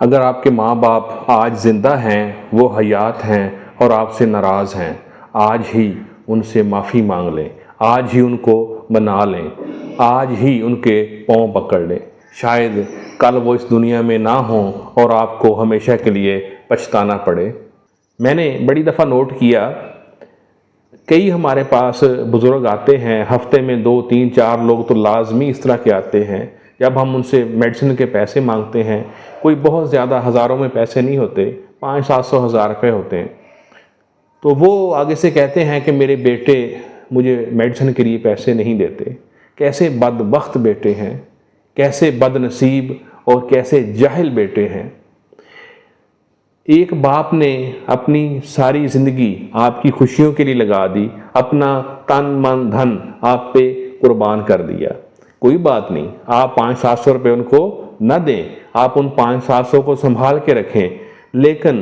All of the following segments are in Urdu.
اگر آپ کے ماں باپ آج زندہ ہیں، وہ حیات ہیں اور آپ سے ناراض ہیں، آج ہی ان سے معافی مانگ لیں، آج ہی ان کو منا لیں، آج ہی ان کے پاؤں پکڑ لیں۔ شاید کل وہ اس دنیا میں نہ ہوں اور آپ کو ہمیشہ کے لیے پچھتانا پڑے۔ میں نے بڑی دفعہ نوٹ کیا، کئی ہمارے پاس بزرگ آتے ہیں، ہفتے میں 2 3 4 لوگ تو لازمی اس طرح کے آتے ہیں۔ جب ہم ان سے میڈیسن کے پیسے مانگتے ہیں، کوئی بہت زیادہ ہزاروں میں پیسے نہیں ہوتے، 500 700 ہزار روپے ہوتے ہیں، تو وہ آگے سے کہتے ہیں کہ میرے بیٹے مجھے میڈیسن کے لیے پیسے نہیں دیتے۔ کیسے بدبخت بیٹے ہیں، کیسے بد نصیب اور کیسے جاہل بیٹے ہیں۔ ایک باپ نے اپنی ساری زندگی آپ کی خوشیوں کے لیے لگا دی، اپنا تن من دھن آپ پہ قربان کر دیا۔ کوئی بات نہیں، آپ 500 700 روپے ان کو نہ دیں، آپ ان 500 700 کو سنبھال کے رکھیں، لیکن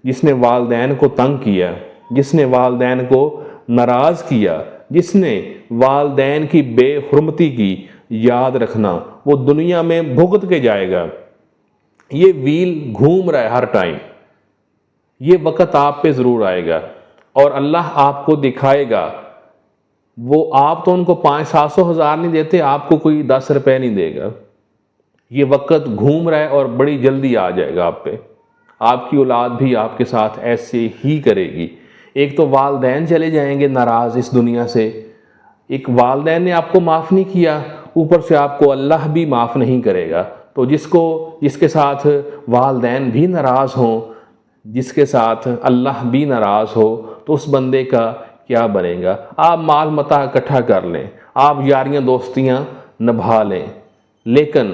جس نے والدین کو تنگ کیا، جس نے والدین کو ناراض کیا، جس نے والدین کی بے حرمتی کی، یاد رکھنا وہ دنیا میں بھگت کے جائے گا۔ یہ ویل گھوم رہا ہے ہر ٹائم، یہ وقت آپ پہ ضرور آئے گا اور اللہ آپ کو دکھائے گا۔ وہ آپ تو ان کو 500 700 ہزار نہیں دیتے، آپ کو کوئی 10 روپے نہیں دے گا۔ یہ وقت گھوم رہا ہے اور بڑی جلدی آ جائے گا آپ پہ۔ آپ کی اولاد بھی آپ کے ساتھ ایسے ہی کرے گی۔ ایک تو والدین چلے جائیں گے ناراض اس دنیا سے، ایک والدین نے آپ کو معاف نہیں کیا، اوپر سے آپ کو اللہ بھی معاف نہیں کرے گا۔ تو جس کے ساتھ والدین بھی ناراض ہوں، جس کے ساتھ اللہ بھی ناراض ہو، تو اس بندے کا کیا بنے گا؟ آپ مال متاع اکٹھا کر لیں، آپ یاریاں دوستیاں نبھا لیں، لیکن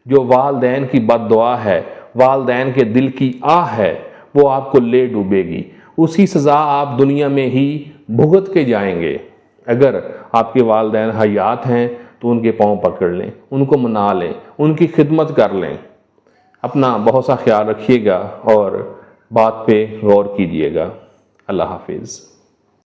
جو والدین کی بد دعا ہے، والدین کے دل کی آہ ہے، وہ آپ کو لے ڈوبے گی۔ اسی کی سزا آپ دنیا میں ہی بھگت کے جائیں گے۔ اگر آپ کے والدین حیات ہیں تو ان کے پاؤں پکڑ لیں، ان کو منا لیں، ان کی خدمت کر لیں۔ اپنا بہت سا خیال رکھیے گا اور بات پہ غور کیجیے گا۔ اللہ حافظ۔